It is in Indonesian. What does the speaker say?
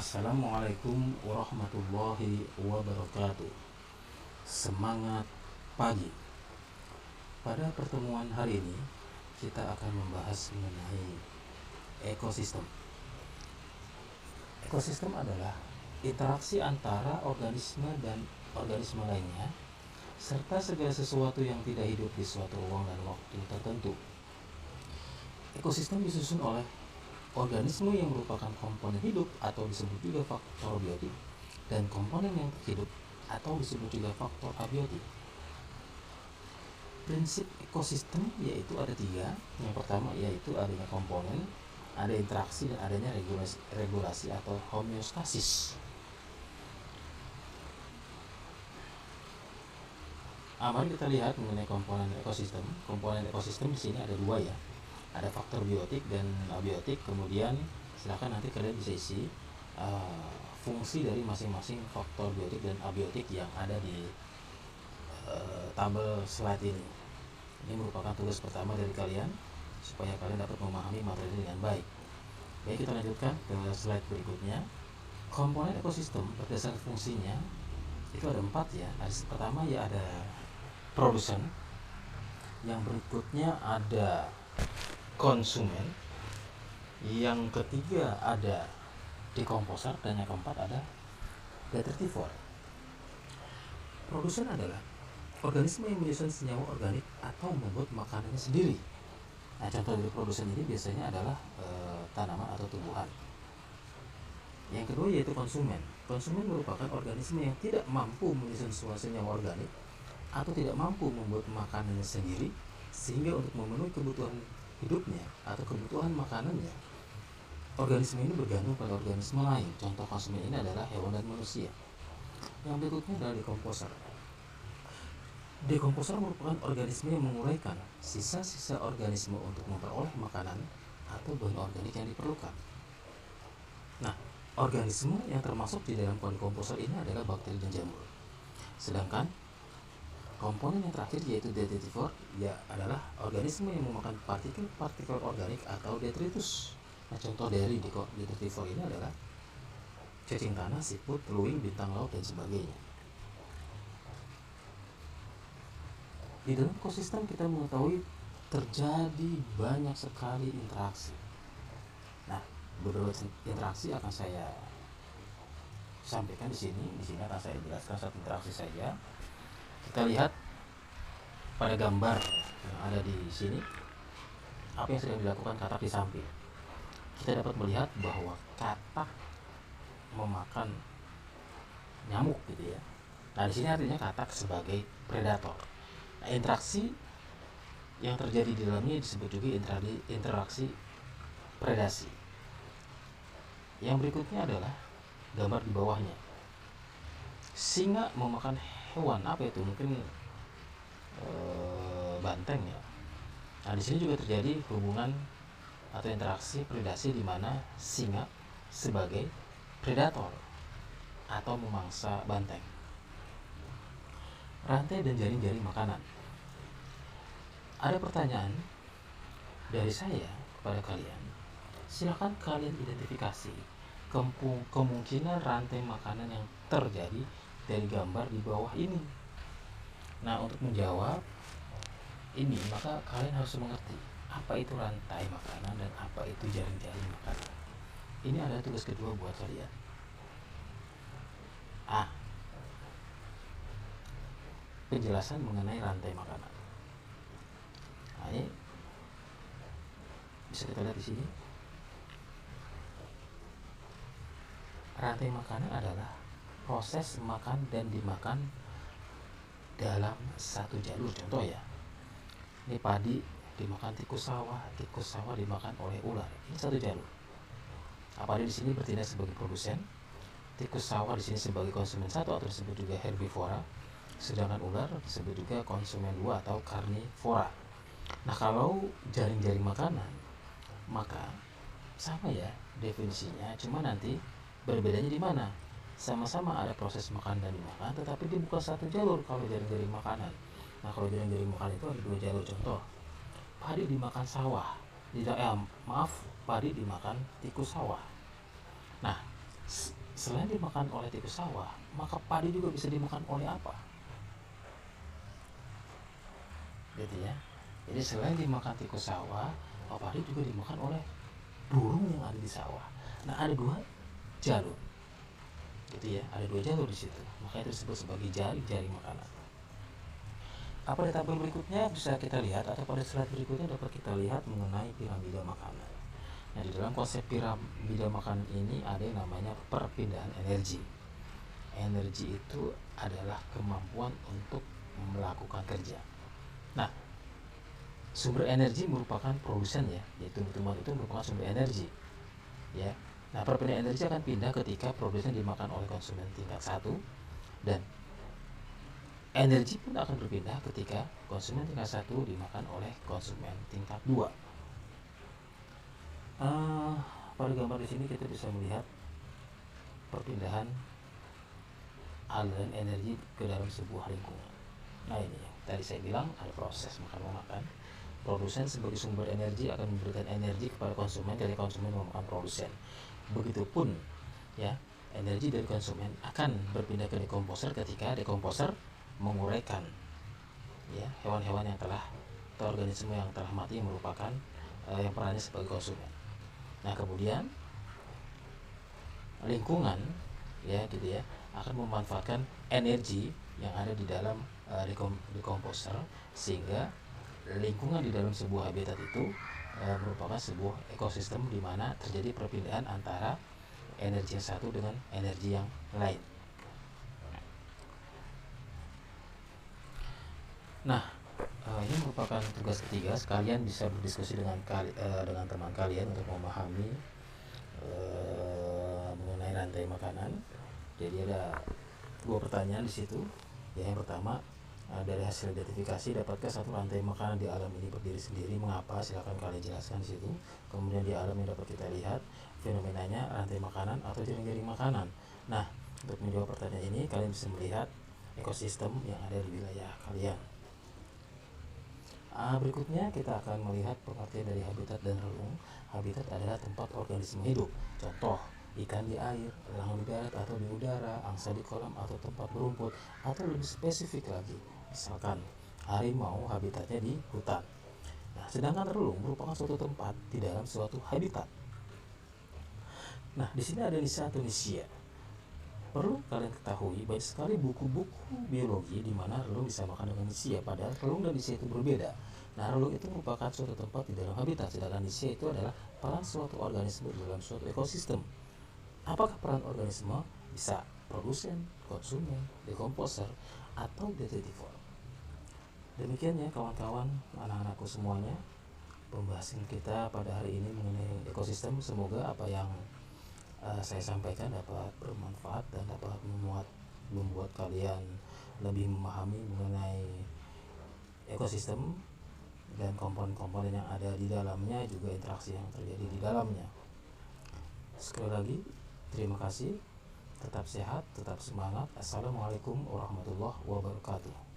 Assalamualaikum warahmatullahi wabarakatuh. Semangat pagi. Pada pertemuan hari ini kita akan membahas mengenai ekosistem. Ekosistem adalah interaksi antara organisme dan organisme lainnya serta segala sesuatu yang tidak hidup di suatu ruang dan waktu tertentu. Ekosistem disusun oleh organisme yang merupakan komponen hidup atau disebut juga faktor biotik, dan komponen yang hidup atau disebut juga faktor abiotik. Prinsip ekosistem yaitu ada tiga. Yang pertama yaitu adanya komponen, ada interaksi, dan adanya regulasi atau homeostasis. Mari kita lihat mengenai komponen ekosistem. Komponen ekosistem di sini ada dua ya. Ada faktor biotik dan abiotik. Kemudian silakan nanti kalian bisa isi fungsi dari masing-masing faktor biotik dan abiotik yang ada di tabel slide ini. Ini merupakan tugas pertama dari kalian supaya kalian dapat memahami materi dengan baik. Baik, kita lanjutkan ke slide berikutnya. Komponen ekosistem berdasarkan fungsinya itu ada 4 ya. Pertama ya ada produsen, yang berikutnya ada konsumen, yang ketiga ada dekomposer, dan yang keempat ada detritivor. Produsen adalah organisme yang menyusun senyawa organik atau membuat makanannya sendiri. Nah, contoh dari produsen ini biasanya adalah tanaman atau tumbuhan. Yang kedua yaitu konsumen. Konsumen merupakan organisme yang tidak mampu menyusun senyawa organik atau tidak mampu membuat makanannya sendiri, sehingga untuk memenuhi kebutuhan hidupnya atau kebutuhan makanannya, organisme ini bergantung pada organisme lain. Contoh konsumen ini adalah hewan dan manusia. Yang berikutnya adalah dekomposer. Dekomposer merupakan organisme yang menguraikan sisa-sisa organisme untuk memperoleh makanan atau bahan organik yang diperlukan. Nah, organisme yang termasuk di dalam dekomposer ini adalah bakteri dan jamur. Sedangkan komponen yang terakhir yaitu detritivor ya adalah organisme yang memakan partikel-partikel organik atau detritus. Nah, contoh dari detritivor ini adalah cacing tanah, siput, teluing, bintang laut, dan sebagainya. Di dalam ekosistem kita mengetahui terjadi banyak sekali interaksi. Nah, beberapa interaksi akan saya sampaikan di sini. Di sini akan saya jelaskan satu interaksi saja. Kita lihat pada gambar yang ada di sini apa yang sedang dilakukan katak di samping. Kita dapat melihat bahwa katak memakan nyamuk gitu ya. Nah, di sini artinya katak sebagai predator. Nah, interaksi yang terjadi di dalamnya disebut juga interaksi predasi. Yang berikutnya adalah gambar di bawahnya. Singa memakan hewan apa itu? Mungkin banteng ya. Nah, di sini juga terjadi hubungan atau interaksi predasi di mana singa sebagai predator atau memangsa banteng. Rantai dan jaring-jaring makanan. Ada pertanyaan dari saya kepada kalian. Silakan kalian identifikasi kemungkinan rantai makanan yang terjadi dari gambar di bawah ini. Nah, untuk menjawab ini maka kalian harus mengerti apa itu rantai makanan dan apa itu jaring-jaring makanan. Ini adalah tugas kedua buat kalian. Penjelasan mengenai rantai makanan. Nah, ini bisa kita lihat di sini. Rantai makanan adalah proses makan dan dimakan dalam satu jalur. Contoh ya, ini padi dimakan tikus sawah dimakan oleh ular. Ini satu jalur. Padi di sini bertindak sebagai produsen, tikus sawah di sini sebagai konsumen satu atau disebut juga herbivora, sedangkan ular disebut juga konsumen 2 atau karnivora. Nah, kalau jaring-jaring makanan maka sama ya definisinya, cuma nanti berbedanya di mana? Sama-sama ada proses makan dan dimakan, tetapi dia bukan satu jalur kalau jaring-jaring makanan. Nah, kalau jaring-jaring makanan itu ada 2 jalur. Contoh, padi dimakan padi dimakan tikus sawah. Nah, selain dimakan oleh tikus sawah, maka padi juga bisa dimakan oleh apa? Gitu ya. Jadi selain dimakan tikus sawah, padi juga dimakan oleh burung yang ada di sawah. Nah, ada dua jalur. Gitu ya, ada dua jalur di situ. Makanya itu disebut sebagai jari-jari makanan. Pada tabel berikutnya bisa kita lihat, atau pada slide berikutnya dapat kita lihat mengenai piramida makanan. Nah, di dalam konsep piramida makanan ini ada yang namanya perpindahan energi. Energi itu adalah kemampuan untuk melakukan kerja. Nah, sumber energi merupakan produsen ya, yaitu tumbuhan itu merupakan sumber energi. Ya. Nah, perpindahan energi akan pindah ketika produsen dimakan oleh konsumen tingkat 1, dan energi pun akan berpindah ketika konsumen tingkat 1 dimakan oleh konsumen tingkat 2. Pada gambar di sini kita bisa melihat perpindahan aliran energi ke dalam sebuah lingkungan. Nah, ini ya, tadi saya bilang ada proses makan-memakan. Produsen sebagai sumber energi akan memberikan energi kepada konsumen ketika konsumen memakan produsen. Begitupun ya, energi dari konsumen akan berpindah ke dekomposer ketika dekomposer menguraikan ya hewan-hewan yang telah atau organisme yang telah mati yang merupakan yang perannya sebagai konsumen. Nah, kemudian lingkungan ya gitu ya akan memanfaatkan energi yang ada di dalam dekomposer, sehingga lingkungan di dalam sebuah habitat itu merupakan sebuah ekosistem di mana terjadi perpindahan antara energi yang satu dengan energi yang lain. Nah, ini merupakan tugas ketiga. Sekalian bisa berdiskusi dengan teman kalian untuk memahami mengenai rantai makanan. Jadi ada dua pertanyaan di situ. Yang pertama, dari hasil identifikasi, dapatkah satu rantai makanan di alam ini berdiri sendiri? Mengapa? Silakan kalian jelaskan di situ. Kemudian di alam yang dapat kita lihat fenomenanya rantai makanan atau jaring-jaring makanan. Nah, untuk menjawab pertanyaan ini, kalian bisa melihat ekosistem yang ada di wilayah kalian. Berikutnya kita akan melihat pengertian dari habitat dan relung. Habitat adalah tempat organisme hidup. Contoh, ikan di air, elang di darat atau di udara, angsa di kolam atau tempat berumput, atau lebih spesifik lagi, misalkan harimau habitatnya di hutan. Nah, sedangkan relung merupakan suatu tempat di dalam suatu habitat. Nah, di sini ada nisa atau nisia. Perlu kalian ketahui banyak sekali buku-buku biologi di mana relung disamakan dengan nisia, padahal relung dan nisia itu berbeda. Nah, relung itu merupakan suatu tempat di dalam habitat, sedangkan nisia itu adalah peran suatu organisme dalam suatu ekosistem. Apakah peran organisme? Bisa produsen, konsumen, dekomposer, atau detritivore. Demikian ya kawan-kawan, anak-anakku semuanya, pembahasan kita pada hari ini mengenai ekosistem. Semoga apa yang saya sampaikan dapat bermanfaat dan dapat membuat kalian lebih memahami mengenai ekosistem dan komponen-komponen yang ada di dalamnya, juga interaksi yang terjadi di dalamnya. Sekali lagi, terima kasih. Tetap sehat, tetap semangat. Assalamualaikum warahmatullahi wabarakatuh.